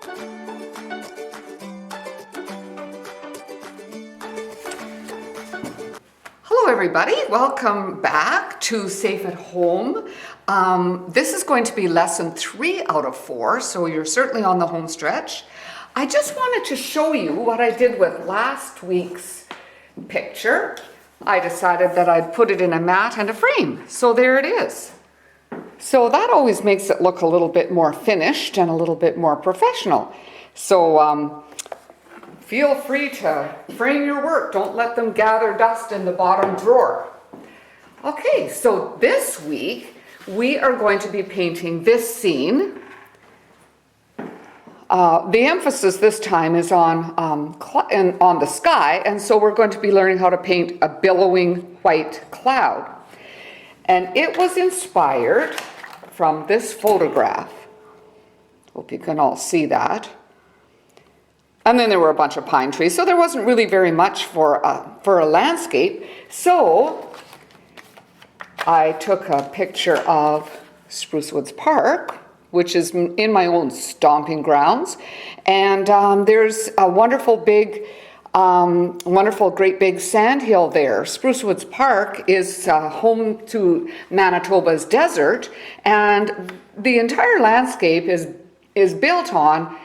Hello everybody, welcome back to Safe at Home. This is going to be lesson 3 out of 4, so you're certainly on the home stretch. I just wanted to show you what I did with last week's picture. I decided that I'd put it in a mat and a frame, so there it is. So that always makes it look a little bit more finished and a little bit more professional. So feel free to frame your work. Don't let them gather dust in the bottom drawer. Okay, so this week we are going to be painting this scene. The emphasis this time is on the sky, and so we're going to be learning how to paint a billowing white cloud. And it was inspired from this photograph. Hope you can all see that. And then there were a bunch of pine trees, so there wasn't really very much for a landscape. So I took a picture of Spruce Woods Park, which is in my own stomping grounds. And there's a wonderful great big sandhill there. Spruce Woods Park is home to Manitoba's desert, and the entire landscape is built on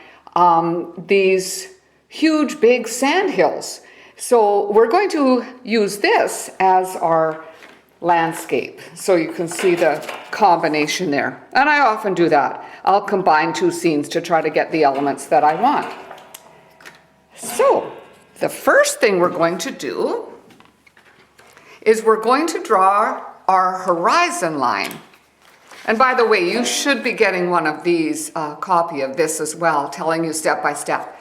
these huge big sand hills. So we're going to use this as our landscape. So you can see the combination there. And I often do that. I'll combine 2 scenes to try to get the elements that I want. So the first thing we're going to do is we're going to draw our horizon line. And by the way, you should be getting one of these, a copy of this as well, telling you step by step.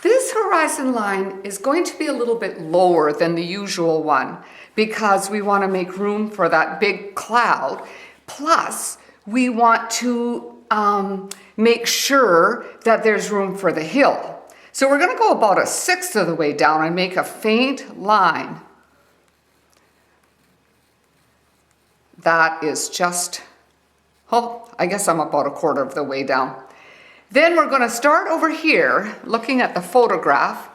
This horizon line is going to be a little bit lower than the usual one because we want to make room for that big cloud. Plus, we want to make sure that there's room for the hill. So we're going to go about 1/6 of the way down and make a faint line. That is just... oh, I guess I'm about 1/4 of the way down. Then we're going to start over here, looking at the photograph.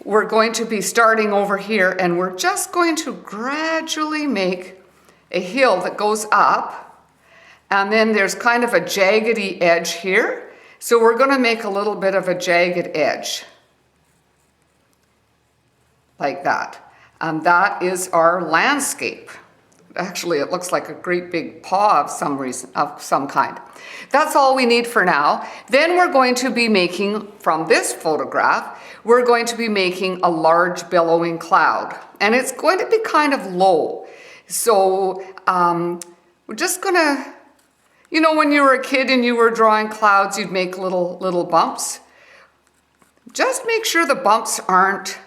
We're going to be starting over here, and we're just going to gradually make a hill that goes up. And then there's kind of a jaggedy edge here. So we're going to make a little bit of a jagged edge. Like that. And that is our landscape. Actually, it looks like a great big paw of some kind. That's all we need for now. Then we're going to be making, from this photograph, we're going to be making a large billowing cloud. And it's going to be kind of low. So we're just going to, you know, when you were a kid and you were drawing clouds, you'd make little bumps. Just make sure the bumps aren't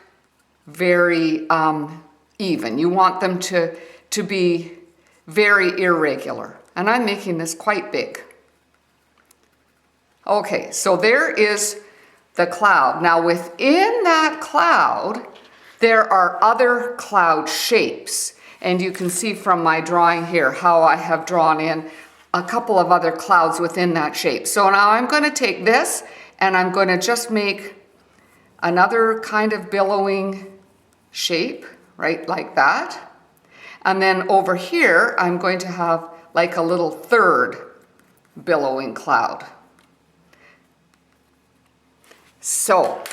very even. You want them to be very irregular. And I'm making this quite big. Okay, so there is the cloud. Now within that cloud, there are other cloud shapes. And you can see from my drawing here how I have drawn in a couple of other clouds within that shape. So now I'm going to take this and I'm going to just make another kind of billowing shape, right, like that. And then over here, I'm going to have like a little third billowing cloud. So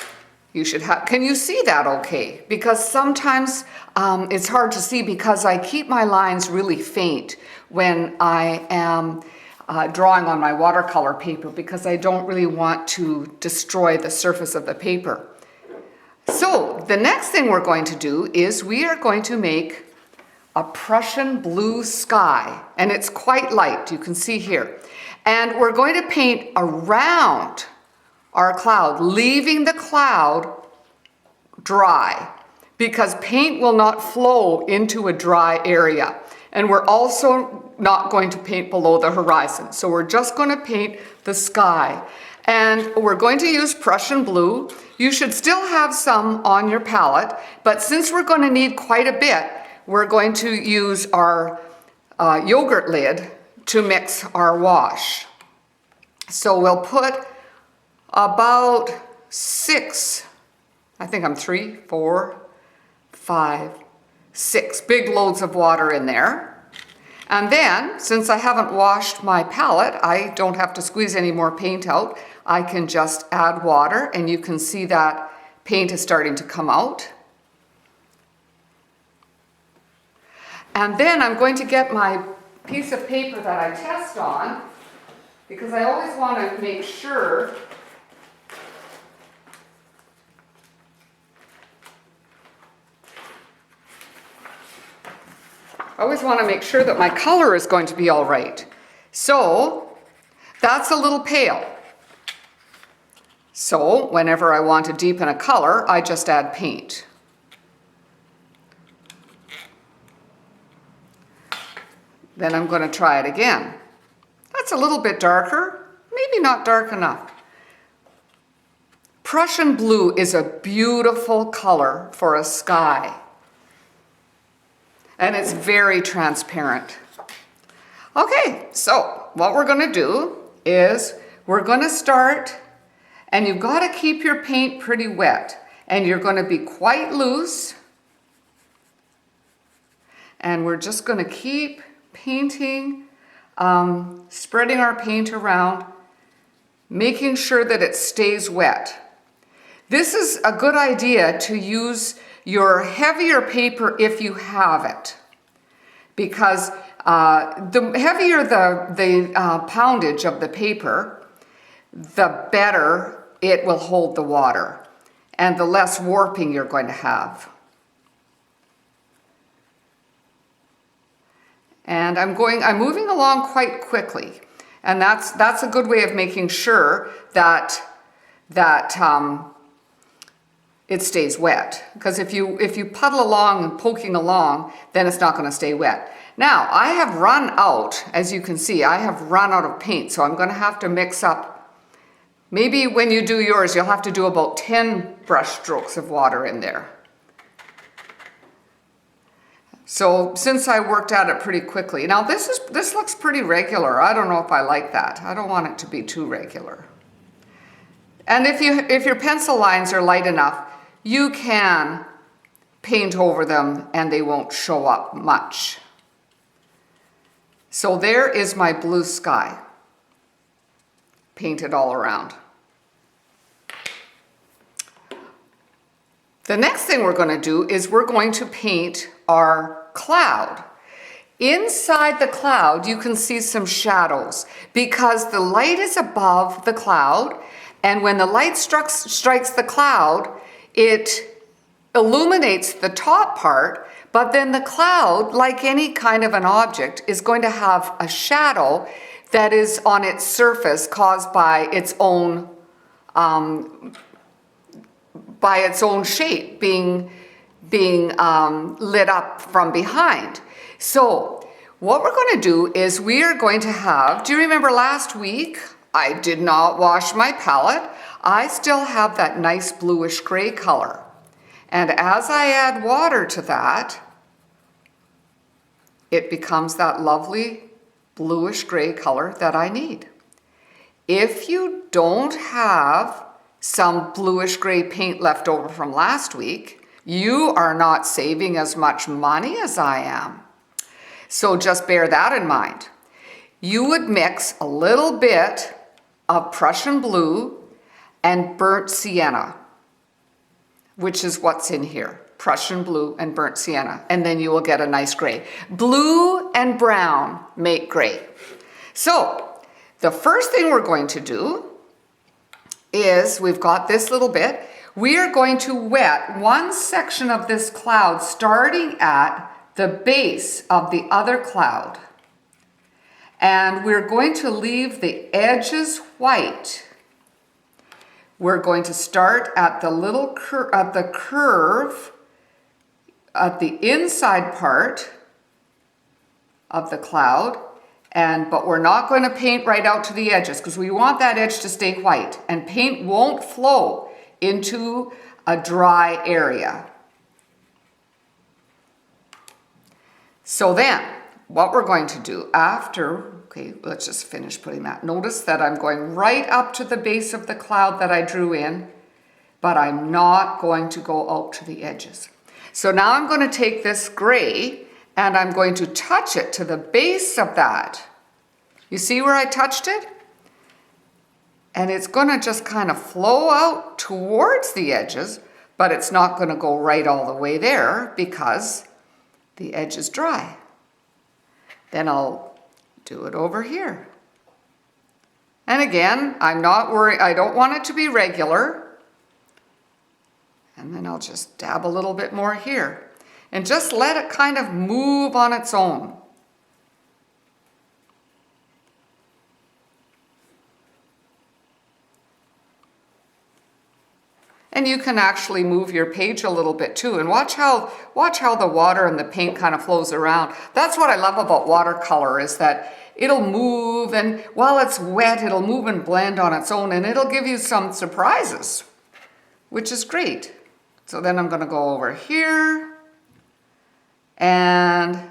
you should have, can you see that okay? Because sometimes it's hard to see because I keep my lines really faint when I am drawing on my watercolor paper because I don't really want to destroy the surface of the paper. So the next thing we're going to do is we are going to make a Prussian blue sky, and it's quite light, you can see here. And we're going to paint around our cloud, leaving the cloud dry, because paint will not flow into a dry area. And we're also not going to paint below the horizon. So we're just going to paint the sky. And we're going to use Prussian blue. You should still have some on your palette, but since we're going to need quite a bit, we're going to use our yogurt lid to mix our wash. So we'll put about 6, I think I'm 3, 4, 5, 6 big loads of water in there. And then, since I haven't washed my palette, I don't have to squeeze any more paint out. I can just add water, and you can see that paint is starting to come out. And then I'm going to get my piece of paper that I test on, because I always want to make sure that my color is going to be all right. So that's a little pale. So whenever I want to deepen a color, I just add paint. Then I'm going to try it again. That's a little bit darker, maybe not dark enough. Prussian blue is a beautiful color for a sky. And it's very transparent. Okay, so what we're going to do is we're going to start, and you've got to keep your paint pretty wet, and you're going to be quite loose, and we're just going to keep painting, spreading our paint around, making sure that it stays wet. This is a good idea to use your heavier paper if you have it, because the heavier the poundage of the paper, the better it will hold the water and the less warping you're going to have. And I'm moving along quite quickly, and that's a good way of making sure that it stays wet, because if you puddle along and poking along, then it's not going to stay wet. Now I have run out, as you can see, I have run out of paint, so I'm going to have to mix up. Maybe when you do yours, you'll have to do about 10 brush strokes of water in there. So since I worked at it pretty quickly, now this looks pretty regular. I don't know if I like that. I don't want it to be too regular. And if your pencil lines are light enough, you can paint over them and they won't show up much. So there is my blue sky, painted all around. The next thing we're going to do is we're going to paint our cloud. Inside the cloud, you can see some shadows because the light is above the cloud, and when the light strikes the cloud, it illuminates the top part, but then the cloud, like any kind of an object, is going to have a shadow that is on its surface caused by its own shape being lit up from behind. So what we're going to do is we are going to have, do you remember last week I did not wash my palette? I still have that nice bluish gray color. And as I add water to that, it becomes that lovely bluish gray color that I need. If you don't have some bluish gray paint left over from last week, you are not saving as much money as I am. So just bear that in mind. You would mix a little bit of Prussian blue and burnt sienna, which is what's in here. Prussian blue and burnt sienna, and then you will get a nice gray. Blue and brown make gray. So the first thing we're going to do is, we've got this little bit, we are going to wet one section of this cloud starting at the base of the other cloud. And we're going to leave the edges white. We're going to start at the little curve at the inside part of the cloud, but we're not going to paint right out to the edges because we want that edge to stay white, and paint won't flow into a dry area. So then what we're going to do after Okay, let's just finish putting that. Notice that I'm going right up to the base of the cloud that I drew in, but I'm not going to go out to the edges. So now I'm going to take this gray and I'm going to touch it to the base of that. You see where I touched it? And it's going to just kind of flow out towards the edges, but it's not going to go right all the way there because the edge is dry. Then I'll do it over here. And again, I'm not worried, I don't want it to be regular. And then I'll just dab a little bit more here. And just let it kind of move on its own. And you can actually move your page a little bit too. And watch how the water and the paint kind of flows around. That's what I love about watercolor, is that it'll move, and while it's wet, it'll move and blend on its own, and it'll give you some surprises, which is great. So then I'm going to go over here, and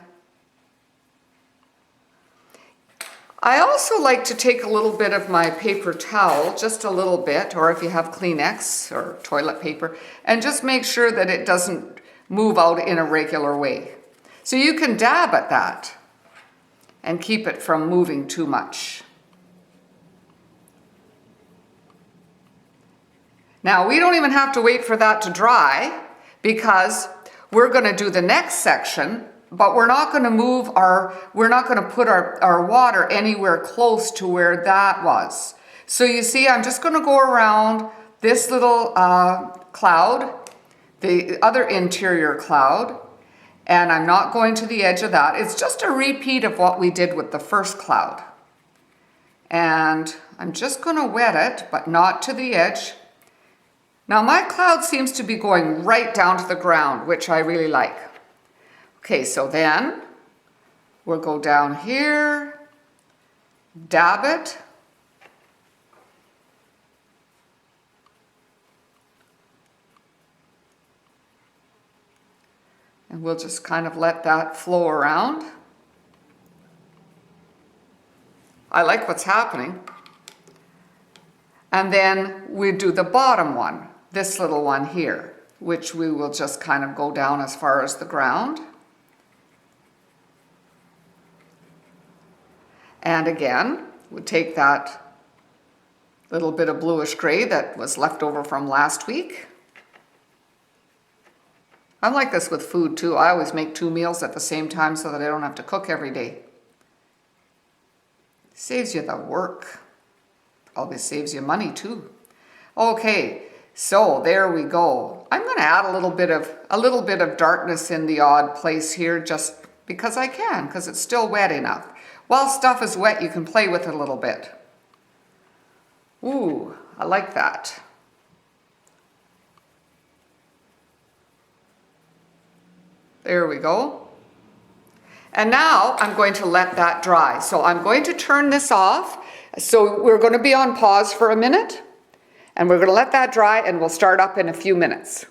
I also like to take a little bit of my paper towel, just a little bit, or if you have Kleenex or toilet paper, and just make sure that it doesn't move out in a regular way. So you can dab at that and keep it from moving too much. Now, we don't even have to wait for that to dry, because we're going to do the next section, but we're not going to put our water anywhere close to where that was. So you see, I'm just going to go around this little cloud, the other interior cloud, and I'm not going to the edge of that. It's just a repeat of what we did with the first cloud. And I'm just going to wet it, but not to the edge. Now my cloud seems to be going right down to the ground, which I really like. Okay, so then we'll go down here, dab it, and we'll just kind of let that flow around. I like what's happening. And then we do the bottom one, this little one here, which we will just kind of go down as far as the ground. And again, we take that little bit of bluish gray that was left over from last week. I'm like this with food too. I always make 2 meals at the same time so that I don't have to cook every day. Saves you the work. Always saves you money too. Okay, so there we go. I'm going to add a little bit of darkness in the odd place here, just because I can, because it's still wet enough. While stuff is wet, you can play with it a little bit. Ooh, I like that. There we go. And now I'm going to let that dry. So I'm going to turn this off. So we're going to be on pause for a minute, and we're going to let that dry, and we'll start up in a few minutes.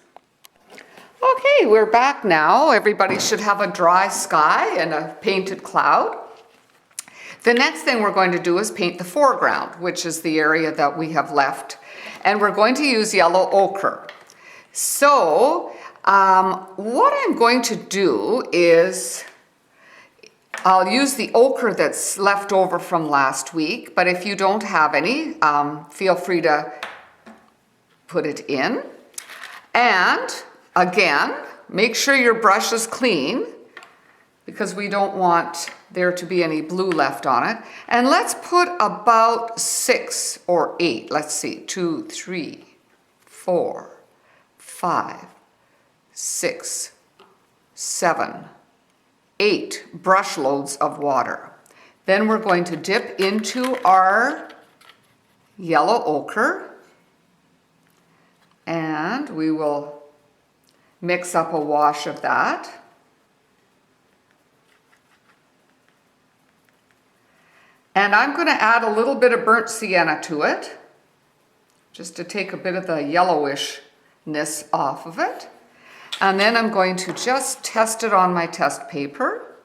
Okay, we're back now. Everybody should have a dry sky and a painted cloud. The next thing we're going to do is paint the foreground, which is the area that we have left. And we're going to use yellow ochre. So what I'm going to do is I'll use the ochre that's left over from last week, but if you don't have any, feel free to put it in. And again, make sure your brush is clean, because we don't want there to be any blue left on it. And let's put about 6 or 8. Let's see, 2, 3, 4, 5, 6, 7, 8 brush loads of water. Then we're going to dip into our yellow ochre, and we will mix up a wash of that. And I'm going to add a little bit of burnt sienna to it, just to take a bit of the yellowishness off of it. And then I'm going to just test it on my test paper.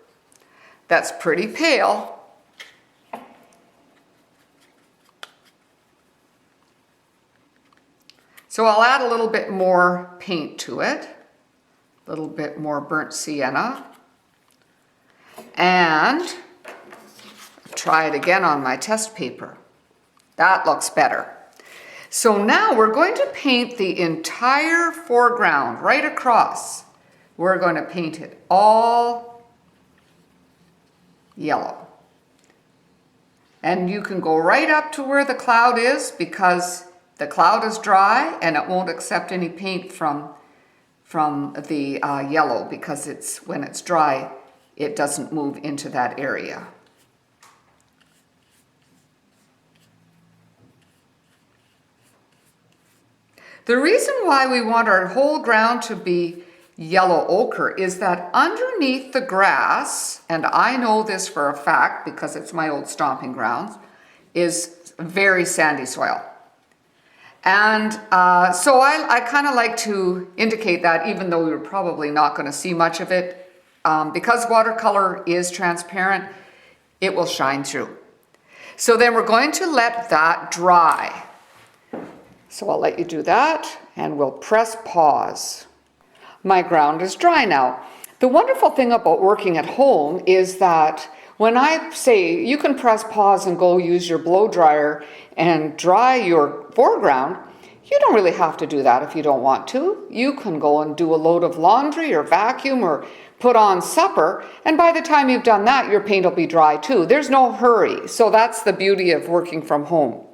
That's pretty pale. So I'll add a little bit more paint to it, a little bit more burnt sienna, and try it again on my test paper. That looks better. So now we're going to paint the entire foreground right across. We're going to paint it all yellow. And you can go right up to where the cloud is because the cloud is dry and it won't accept any paint from the yellow because when it's dry, it doesn't move into that area. The reason why we want our whole ground to be yellow ochre is that underneath the grass, and I know this for a fact because it's my old stomping grounds, is very sandy soil. And so I kind of like to indicate that, even though you're probably not going to see much of it, because watercolor is transparent, it will shine through. So then we're going to let that dry. So I'll let you do that and we'll press pause. My ground is dry now. The wonderful thing about working at home is that when I say you can press pause and go use your blow dryer and dry your foreground, you don't really have to do that if you don't want to. You can go and do a load of laundry or vacuum or put on supper, and by the time you've done that, your paint will be dry too. There's no hurry. So that's the beauty of working from home.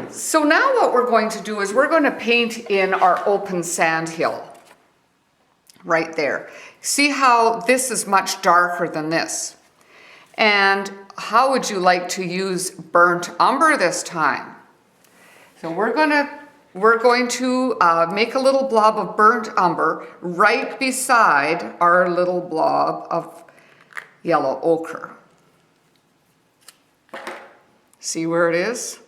So now what we're going to do is we're going to paint in our open sand hill right there. See how this is much darker than this? And how would you like to use burnt umber this time? So we're going to make a little blob of burnt umber right beside our little blob of yellow ochre. See where it is?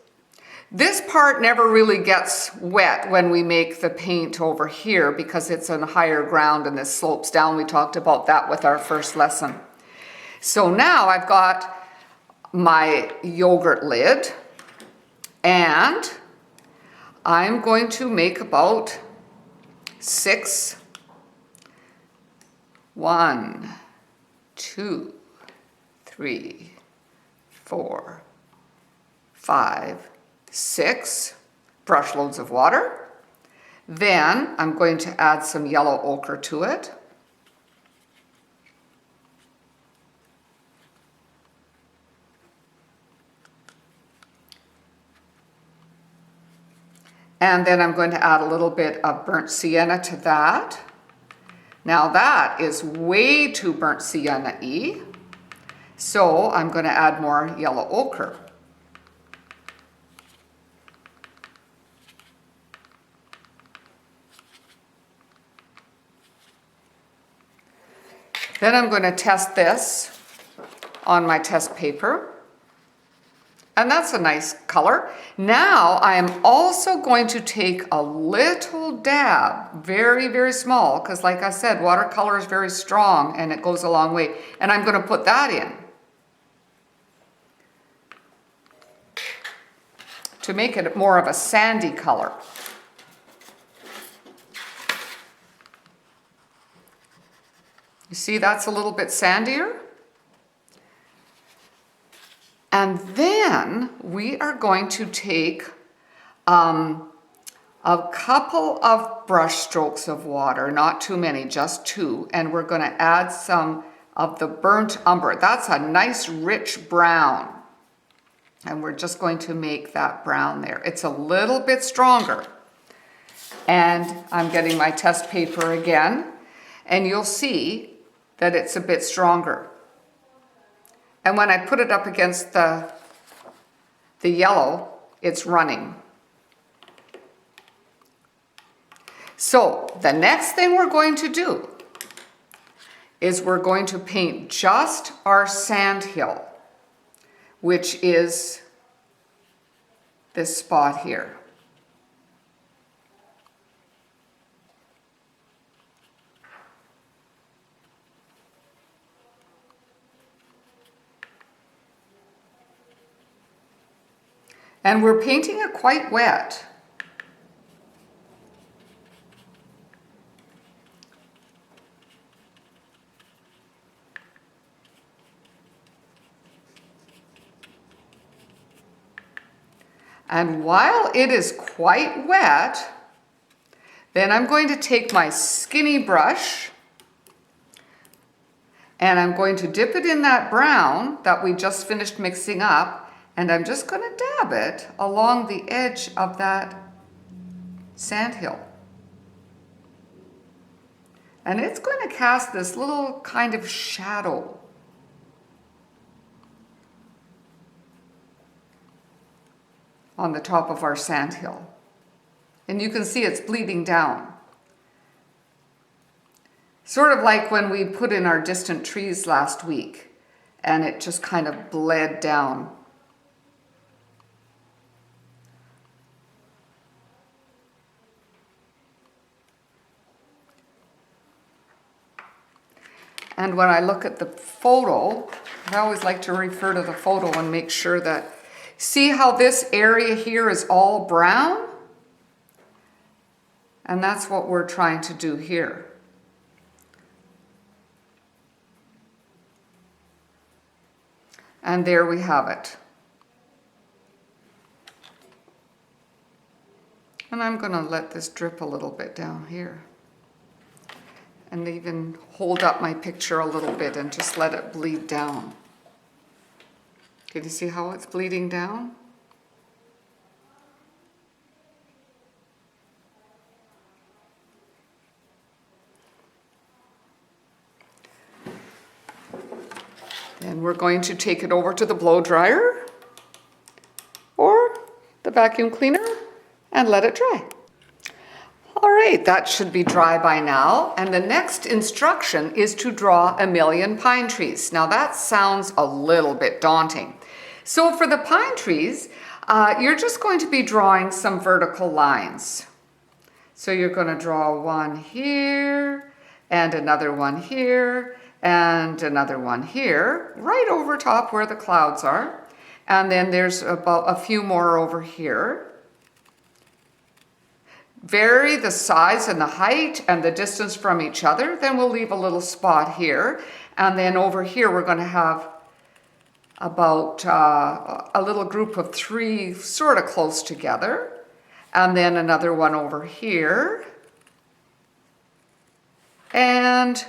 This part never really gets wet when we make the paint over here because it's on higher ground and this slopes down. We talked about that with our first lesson. So now I've got my yogurt lid and I'm going to make about 6. 1, 2, 3, 4, 5, 6 brush loads of water. Then I'm going to add some yellow ochre to it. And then I'm going to add a little bit of burnt sienna to that. Now that is way too burnt sienna-y. So I'm going to add more yellow ochre. Then I'm going to test this on my test paper. And that's a nice color. Now I am also going to take a little dab, very, very small, because like I said, watercolor is very strong and it goes a long way. And I'm going to put that in to make it more of a sandy color. You see, that's a little bit sandier. And then we are going to take a couple of brush strokes of water, not too many, just 2, and we're going to add some of the burnt umber. That's a nice rich brown. And we're just going to make that brown there. It's a little bit stronger. And I'm getting my test paper again, and you'll see that it's a bit stronger. And when I put it up against the yellow, it's running. So the next thing we're going to do is we're going to paint just our sand hill, which is this spot here. And we're painting it quite wet. And while it is quite wet, then I'm going to take my skinny brush and I'm going to dip it in that brown that we just finished mixing up, and I'm just going to dab it along the edge of that sandhill. And it's going to cast this little kind of shadow. On the top of our sandhill. And you can see it's bleeding down. Sort of like when we put in our distant trees last week and it just kind of bled down. And when I look at the photo, I always like to refer to the photo and make sure that, see how this area here is all brown? And that's what we're trying to do here. And there we have it. And I'm going to let this drip a little bit down here. And even hold up my picture a little bit and just let it bleed down. Can you see how it's bleeding down? Then we're going to take it over to the blow dryer or the vacuum cleaner and let it dry. All right, that should be dry by now. And the next instruction is to draw 1,000,000 pine trees. Now that sounds a little bit daunting. So for the pine trees, you're just going to be drawing some vertical lines. So you're going to draw one here and another one here and another one here, right over top where the clouds are. And then there's about a few more over here. Vary the size and the height and the distance from each other. Then we'll leave a little spot here. And then over here we're going to have about a little group of 3 sort of close together. And then another one over here. And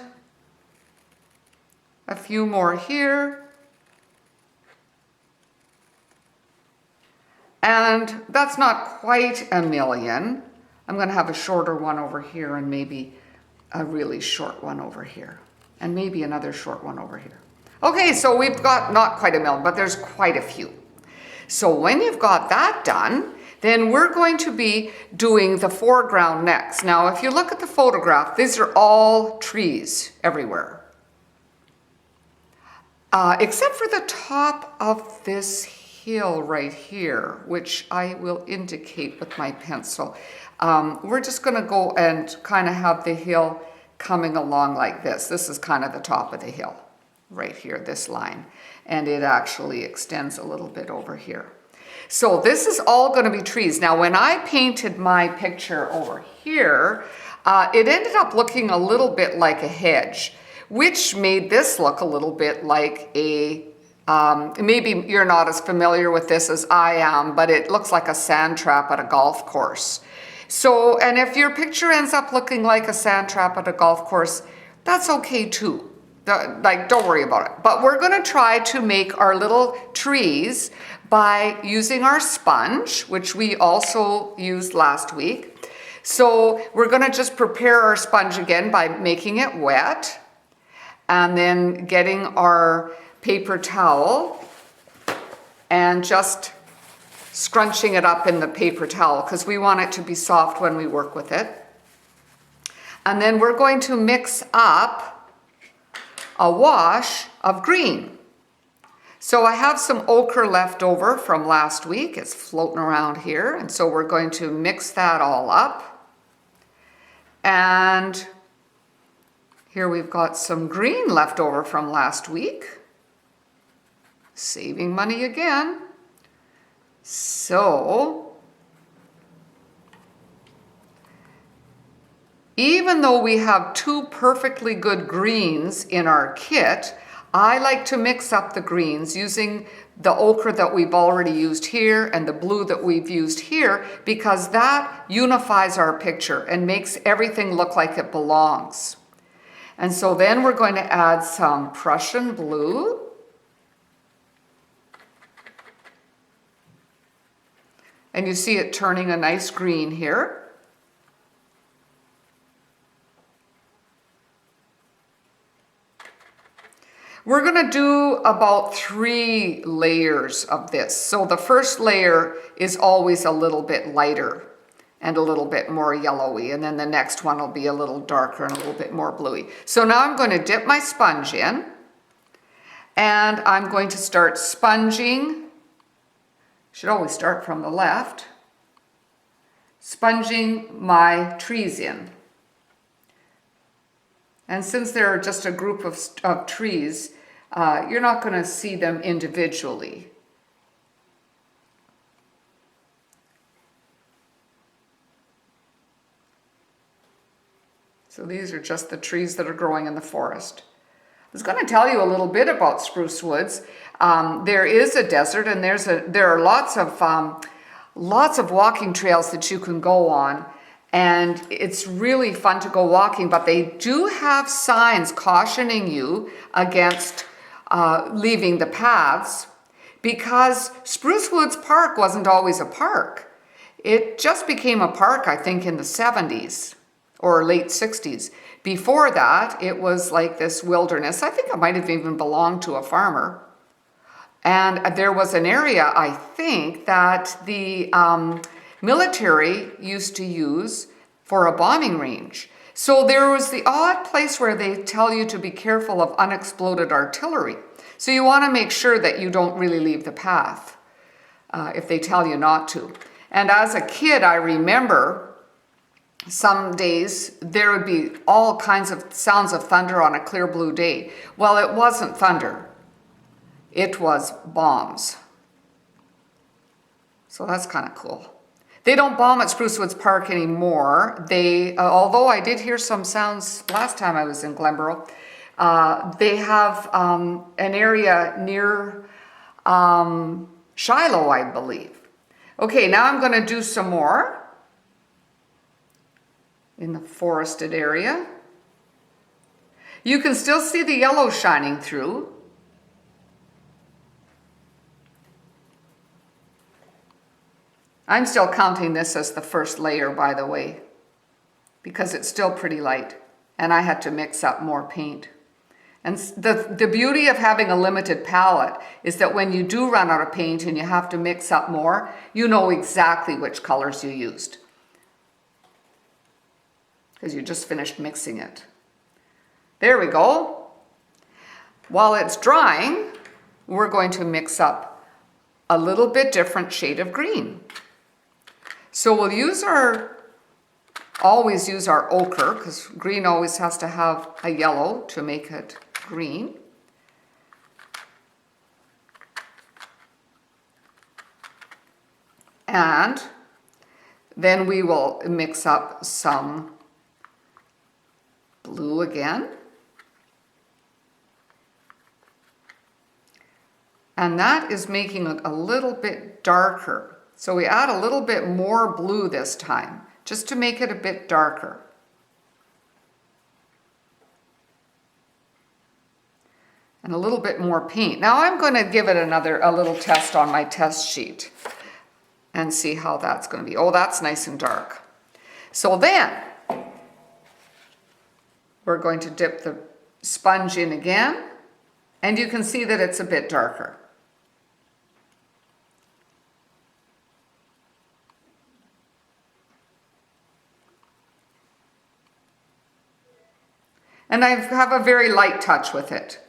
a few more here. And that's not quite 1,000,000. I'm going to have a shorter one over here and maybe a really short one over here. And maybe another short one over here. Okay, so we've got not quite 1,000,000, but there's quite a few. So when you've got that done, then we're going to be doing the foreground next. Now, if you look at the photograph, these are all trees everywhere. Except for the top of this hill right here, which I will indicate with my pencil. We're just going to go and kind of have the hill coming along like this. This is kind of the top of the hill right here, this line. And it actually extends a little bit over here. So this is all going to be trees. Now, when I painted my picture over here, it ended up looking a little bit like a hedge, which made this look a little bit like a, maybe you're not as familiar with this as I am, but it looks like a sand trap at a golf course. So, and if your picture ends up looking like a sand trap at a golf course, that's okay too. Like, don't worry about it. But we're going to try to make our little trees by using our sponge, which we also used last week. So we're going to just prepare our sponge again by making it wet and then getting our paper towel and just scrunching it up in the paper towel because we want it to be soft when we work with it. And then we're going to mix up a wash of green. So I have some ochre left over from last week. It's floating around here. And so we're going to mix that all up. And here we've got some green left over from last week. Saving money again. So, even though we have 2 perfectly good greens in our kit, I like to mix up the greens using the ochre that we've already used here and the blue that we've used here, because that unifies our picture and makes everything look like it belongs. And so then we're going to add some Prussian blue. And you see it turning a nice green here. We're going to do about 3 layers of this. So the first layer is always a little bit lighter and a little bit more yellowy. And then the next one will be a little darker and a little bit more bluey. So now I'm going to dip my sponge in. And I'm going to start sponging. Should always start from the left. Sponging my trees in. And since they're just a group of trees, you're not going to see them individually. So these are just the trees that are growing in the forest. I was going to tell you a little bit about spruce woods. There is a desert, and there are lots of walking trails that you can go on. And it's really fun to go walking, but they do have signs cautioning you against leaving the paths, because Spruce Woods Park wasn't always a park. It just became a park, I think, in the 70s or late 60s. Before that, it was like this wilderness. I think it might have even belonged to a farmer. And there was an area, I think, that the military used to use for a bombing range. So there was the odd place where they tell you to be careful of unexploded artillery. So you want to make sure that you don't really leave the path if they tell you not to. And as a kid, I remember some days there would be all kinds of sounds of thunder on a clear blue day. Well, it wasn't thunder. It was bombs. So that's kind of cool. They don't bomb at Spruce Woods Park anymore. Although I did hear some sounds last time I was in Glenboro, they have an area near Shiloh, I believe. Okay, now I'm going to do some more in the forested area. You can still see the yellow shining through. I'm still counting this as the first layer, by the way, because it's still pretty light and I had to mix up more paint. And the beauty of having a limited palette is that when you do run out of paint and you have to mix up more, you know exactly which colors you used, because you just finished mixing it. There we go. While it's drying, we're going to mix up a little bit different shade of green. So we'll always use our ochre, because green always has to have a yellow to make it green. And then we will mix up some blue again. And that is making it a little bit darker. So we add a little bit more blue this time, just to make it a bit darker. And a little bit more paint. Now I'm going to give it a little test on my test sheet and see how that's going to be. Oh, that's nice and dark. So then we're going to dip the sponge in again, and you can see that it's a bit darker. And I have a very light touch with it.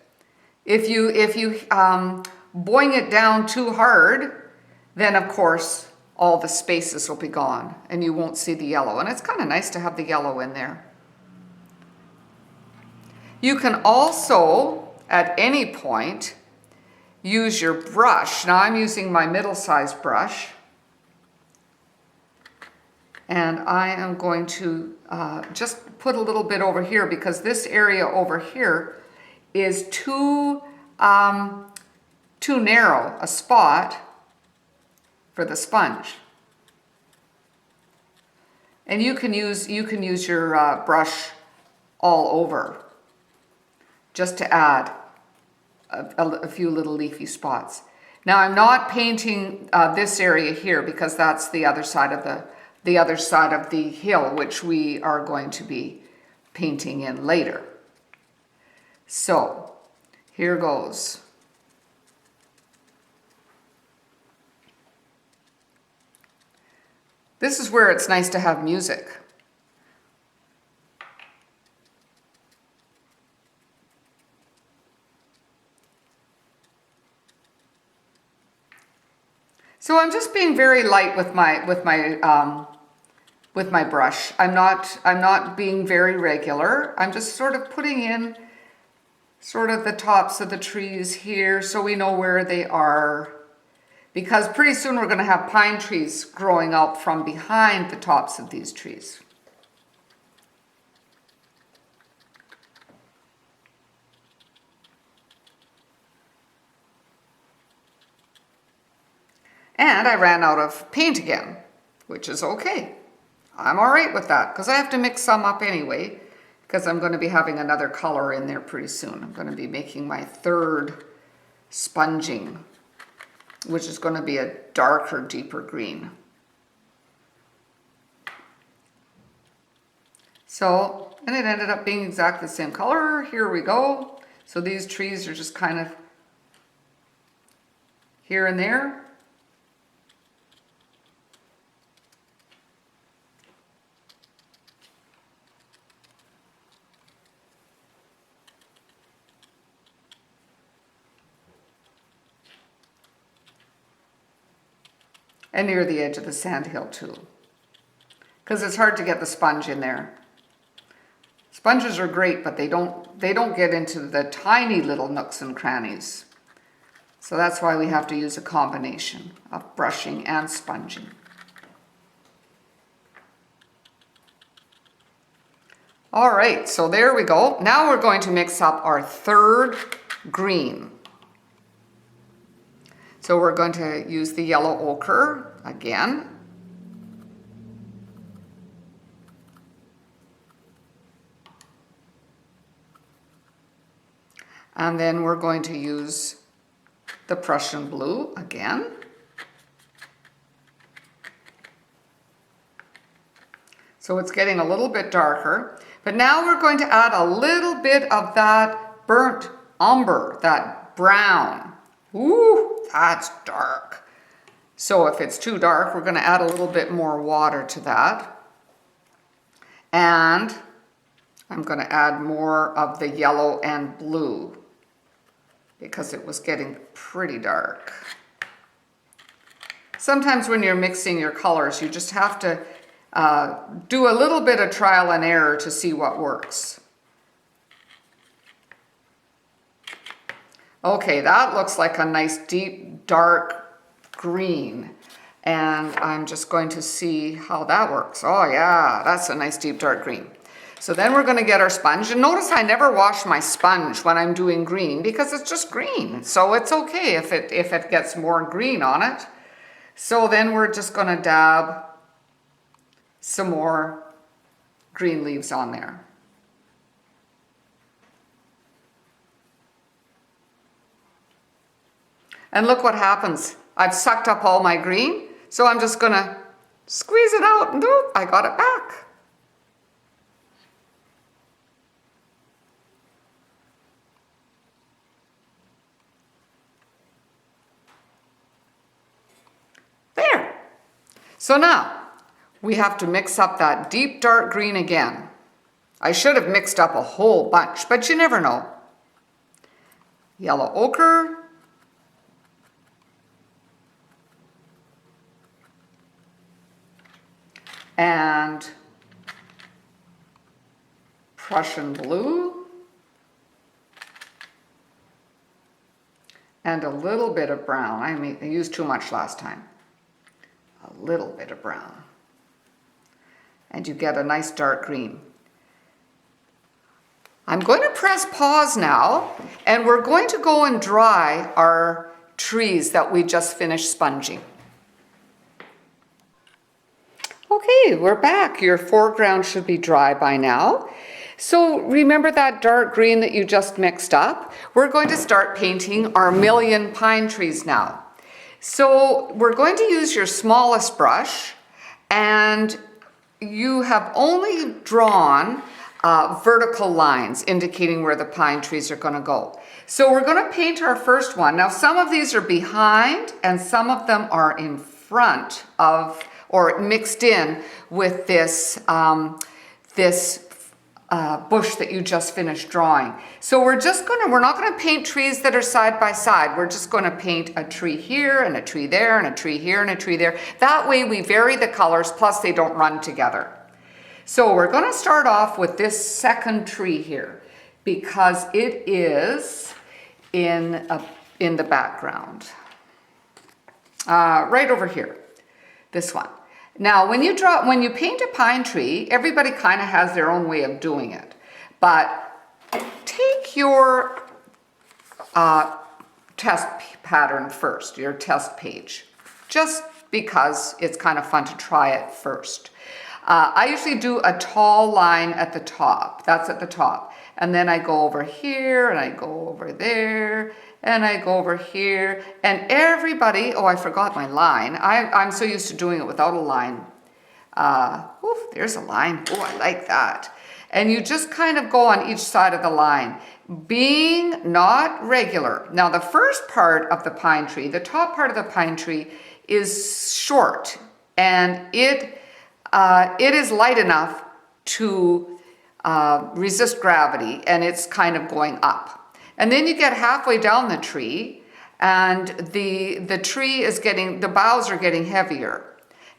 If you boing it down too hard, then of course all the spaces will be gone and you won't see the yellow. And it's kind of nice to have the yellow in there. You can also, at any point, use your brush. Now I'm using my middle-sized brush. And I am going to just put a little bit over here, because this area over here is too too narrow a spot for the sponge. And you can use your brush all over just to add a few little leafy spots. Now I'm not painting this area here because that's the other side of the hill, which we are going to be painting in later. So here goes. This is where it's nice to have music. So I'm just being very light with my brush. I'm not being very regular. I'm just sort of putting in sort of the tops of the trees here so we know where they are. Because pretty soon we're going to have pine trees growing out from behind the tops of these trees. And I ran out of paint again, which is okay. I'm all right with that because I have to mix some up anyway because I'm going to be having another color in there pretty soon. I'm going to be making my third sponging, which is going to be a darker, deeper green. So, and it ended up being exactly the same color. Here we go. So these trees are just kind of here and there. And near the edge of the sandhill too. Because it's hard to get the sponge in there. Sponges are great, but they don't get into the tiny little nooks and crannies. So that's why we have to use a combination of brushing and sponging. All right, so there we go. Now we're going to mix up our third green. So we're going to use the yellow ochre again. And then we're going to use the Prussian blue again. So it's getting a little bit darker. But now we're going to add a little bit of that burnt umber, that brown. Ooh, that's dark. So if it's too dark, we're going to add a little bit more water to that. And I'm going to add more of the yellow and blue because it was getting pretty dark. Sometimes when you're mixing your colors, you just have to do a little bit of trial and error to see what works. Okay, that looks like a nice deep dark green, and I'm just going to see how that works. Oh yeah, that's a nice deep dark green. So then we're going to get our sponge, and notice I never wash my sponge when I'm doing green because it's just green, so it's okay if it gets more green on it. So then we're just going to dab some more green leaves on there. And look what happens. I've sucked up all my green, so I'm just gonna squeeze it out and oop, I got it back. There. So now we have to mix up that deep dark green again. I should have mixed up a whole bunch, but you never know. Yellow ochre. And Prussian blue, and a little bit of brown. I used too much last time. A little bit of brown. And you get a nice dark green. I'm going to press pause now, and we're going to go and dry our trees that we just finished sponging. Okay, we're back. Your foreground should be dry by now. So remember that dark green that you just mixed up? We're going to start painting our million pine trees now. So we're going to use your smallest brush, and you have only drawn vertical lines indicating where the pine trees are going to go. So we're going to paint our first one. Now some of these are behind and some of them are in front of, or mixed in with this bush that you just finished drawing. So we're not going to paint trees that are side by side. We're just going to paint a tree here and a tree there and a tree here and a tree there. That way we vary the colors, plus they don't run together. So we're going to start off with this second tree here because it is in the background. Right over here, this one. Now, when you paint a pine tree, everybody kind of has their own way of doing it. But take your test pattern first, your test page, just because it's kind of fun to try it first. I usually do a tall line at the top. That's at the top. And then I go over here, and I go over there, and I go over here. And everybody, oh, I forgot my line. I'm so used to doing it without a line. There's a line. Oh, I like that. And you just kind of go on each side of the line, being not regular. Now, the first part of the pine tree, the top part of the pine tree is short, and it is light enough to resist gravity, and it's kind of going up. And then you get halfway down the tree, and the tree is the boughs are getting heavier.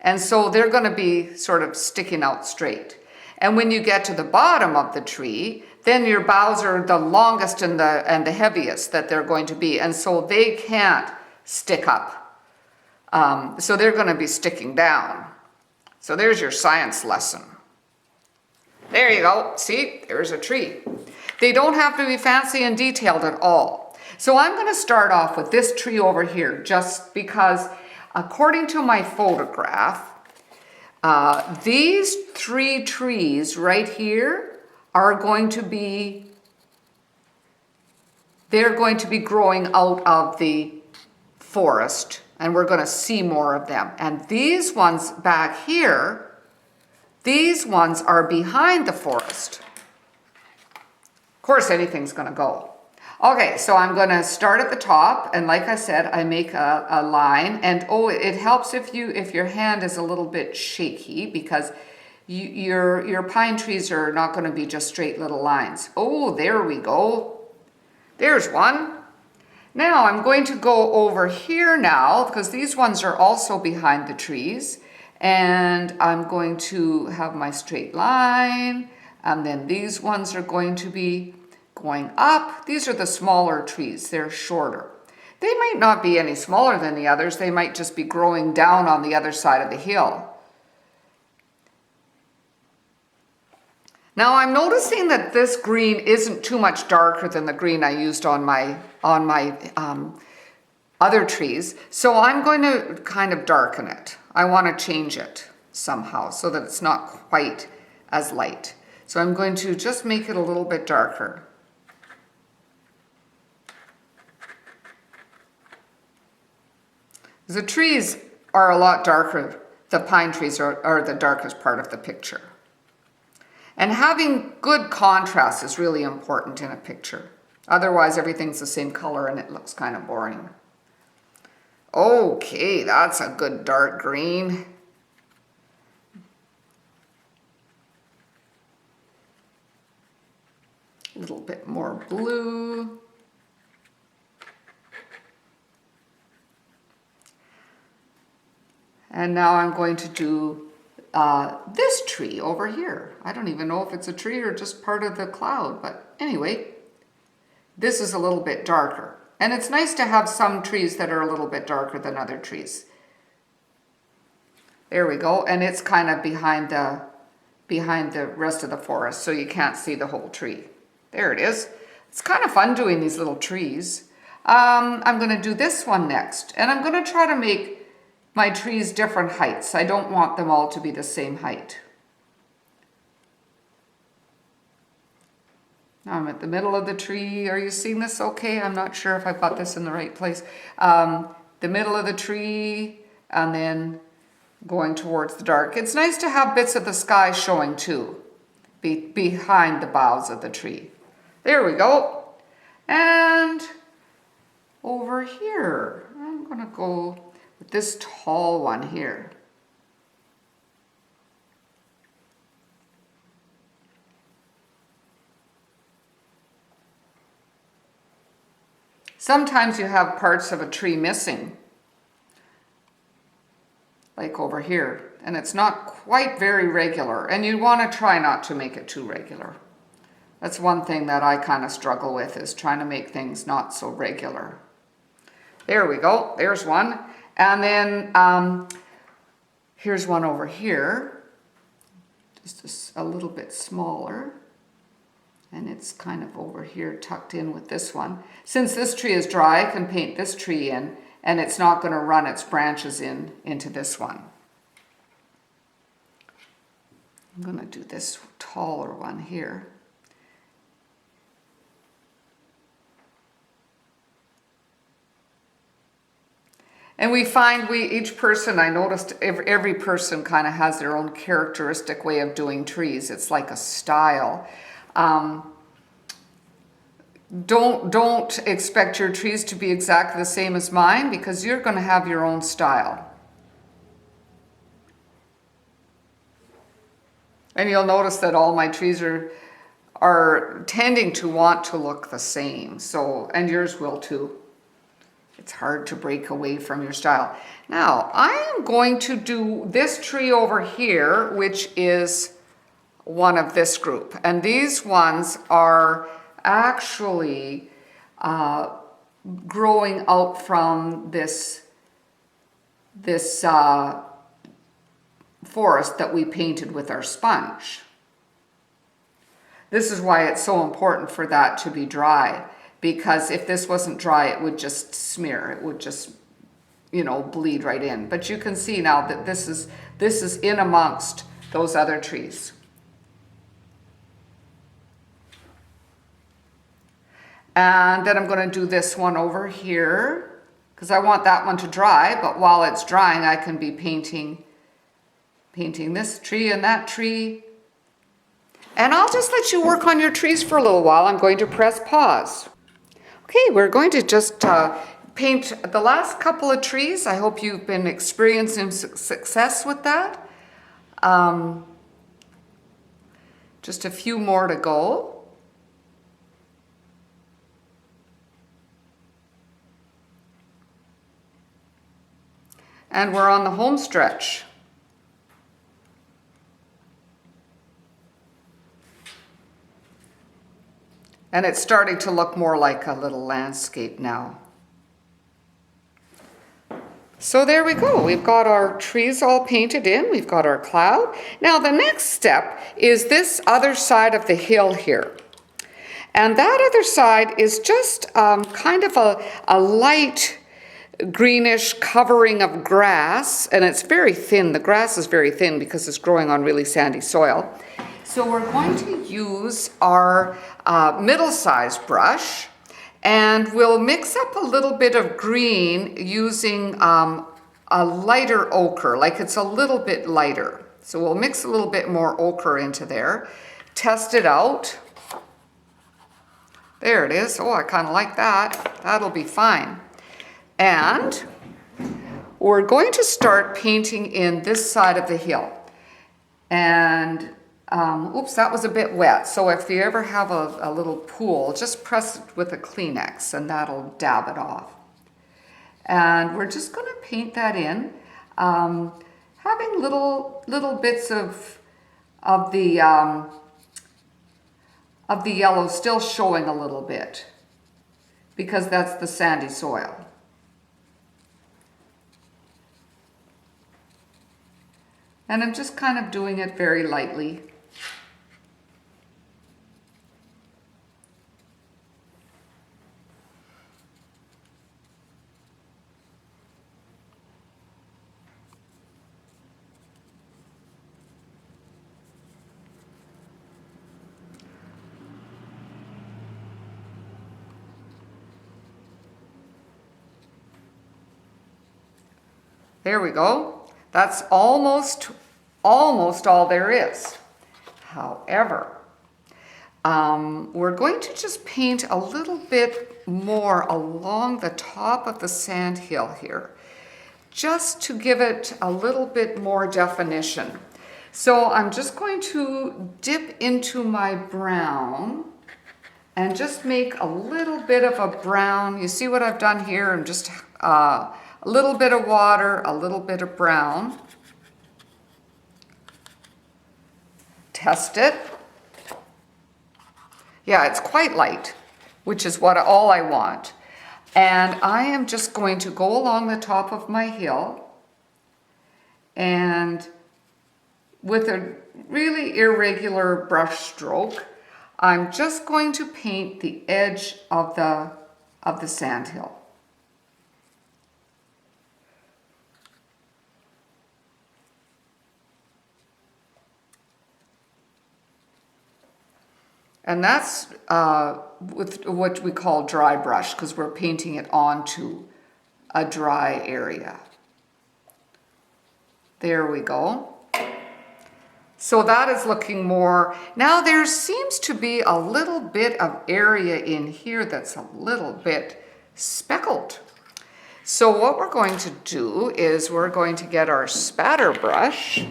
And so they're going to be sort of sticking out straight. And when you get to the bottom of the tree, then your boughs are the longest and the heaviest that they're going to be. And so they can't stick up. So they're going to be sticking down. So there's your science lesson. There you go. See, there's a tree. They don't have to be fancy and detailed at all. So I'm going to start off with this tree over here, just because according to my photograph, these three trees right here are going to be, they're going to be growing out of the forest, and we're going to see more of them. And these ones back here, these ones are behind the forest. Of course, anything's going to go. Okay, so I'm going to start at the top, and like I said, I make a line, and oh, it helps if your hand is a little bit shaky, because your pine trees are not going to be just straight little lines. Oh, there we go. There's one. Now I'm going to go over here now, because these ones are also behind the trees, and I'm going to have my straight line, and then these ones are going to be going up. These are the smaller trees. They're shorter. They might not be any smaller than the others. They might just be growing down on the other side of the hill. Now I'm noticing that this green isn't too much darker than the green I used on my other trees. So I'm going to kind of darken it. I want to change it somehow so that it's not quite as light. So I'm going to just make it a little bit darker. The trees are a lot darker. The pine trees are the darkest part of the picture. And having good contrast is really important in a picture. Otherwise, everything's the same color and it looks kind of boring. Okay, that's a good dark green. A little bit more blue. And now I'm going to do this tree over here. I don't even know if it's a tree or just part of the cloud, but anyway, this is a little bit darker. And it's nice to have some trees that are a little bit darker than other trees. There we go, and it's kind of behind the rest of the forest, so you can't see the whole tree. There it is. It's kind of fun doing these little trees. I'm going to do this one next, and I'm going to try to make my trees different heights. I don't want them all to be the same height. I'm at the middle of the tree. Are you seeing this okay? I'm not sure if I've got this in the right place. The middle of the tree, and then going towards the dark. It's nice to have bits of the sky showing too, behind the boughs of the tree. There we go. And over here, I'm going to go with this tall one here. Sometimes you have parts of a tree missing, like over here, and it's not quite very regular, and you want to try not to make it too regular. That's one thing that I kind of struggle with, is trying to make things not so regular. There we go, there's one. And then here's one over here, just a little bit smaller. And it's kind of over here tucked in with this one. Since this tree is dry, I can paint this tree in, and it's not going to run its branches into this one. I'm going to do this taller one here. And we find each person, I noticed every person kind of has their own characteristic way of doing trees. It's like a style. Don't expect your trees to be exactly the same as mine, because you're going to have your own style. And you'll notice that all my trees are tending to want to look the same. So, and yours will too. It's hard to break away from your style. Now, I am going to do this tree over here, which is one of this group. And these ones are actually growing out from this forest that we painted with our sponge. This is why it's so important for that to be dry, because if this wasn't dry, it would just smear. It would just, bleed right in. But you can see now that this is in amongst those other trees. And then I'm going to do this one over here, because I want that one to dry, but while it's drying, I can be painting this tree and that tree. And I'll just let you work on your trees for a little while. I'm going to press pause. Okay, we're going to just paint the last couple of trees. I hope you've been experiencing success with that. Just a few more to go. And we're on the home stretch. And it's starting to look more like a little landscape now. So there we go. We've got our trees all painted in. We've got our cloud. Now the next step is this other side of the hill here. And that other side is just kind of a light greenish covering of grass, and it's very thin. The grass is very thin because it's growing on really sandy soil. So we're going to use our middle-sized brush, and we'll mix up a little bit of green using a lighter ochre, like it's a little bit lighter. So we'll mix a little bit more ochre into there, test it out. There it is. Oh, I kind of like that. That'll be fine. And we're going to start painting in this side of the hill. And, oops, that was a bit wet. So if you ever have a little pool, just press it with a Kleenex and that'll dab it off. And we're just going to paint that in, having little bits of the yellow still showing a little bit, because that's the sandy soil. And I'm just kind of doing it very lightly. There we go. That's almost all there is. However, we're going to just paint a little bit more along the top of the sand hill here, just to give it a little bit more definition. So I'm just going to dip into my brown and just make a little bit of a brown. You see what I've done here? I'm just a little bit of water, a little bit of brown. Test it. Yeah, it's quite light, which is all I want. And I am just going to go along the top of my hill and with a really irregular brush stroke, I'm just going to paint the edge of the sand hill. And that's with what we call dry brush, because we're painting it onto a dry area. There we go. So that is looking more. Now there seems to be a little bit of area in here that's a little bit speckled. So what we're going to do is we're going to get our spatter brush.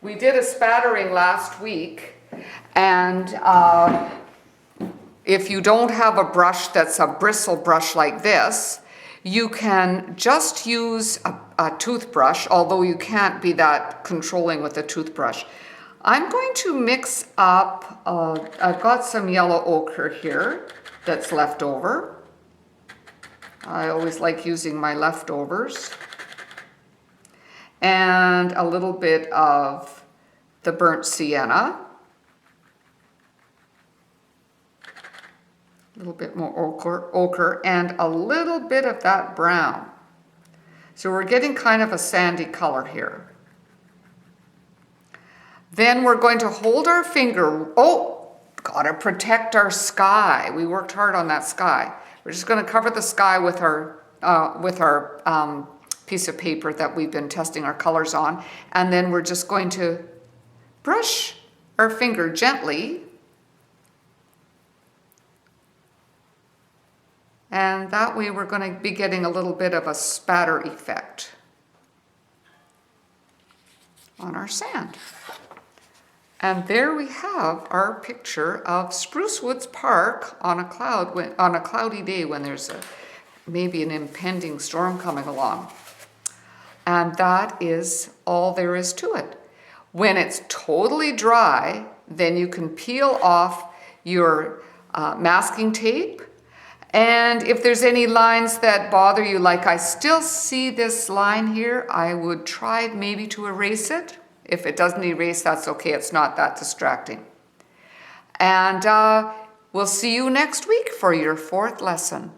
We did a spattering last week, and if you don't have a brush that's a bristle brush like this, you can just use a toothbrush, although you can't be that controlling with a toothbrush. I'm going to mix up, I've got some yellow ochre here that's left over. I always like using my leftovers. And a little bit of the burnt sienna. A little bit more ochre, and a little bit of that brown. So we're getting kind of a sandy color here. Then we're going to hold our finger. Oh, gotta protect our sky. We worked hard on that sky. We're just going to cover the sky with our piece of paper that we've been testing our colors on, and then we're just going to brush our finger gently, and that way we're going to be getting a little bit of a spatter effect on our sand. And there we have our picture of Spruce Woods Park on a cloudy day when there's maybe an impending storm coming along. And that is all there is to it. When it's totally dry, then you can peel off your masking tape. And if there's any lines that bother you, like I still see this line here, I would try maybe to erase it. If it doesn't erase, that's okay. It's not that distracting. And we'll see you next week for your 4th lesson.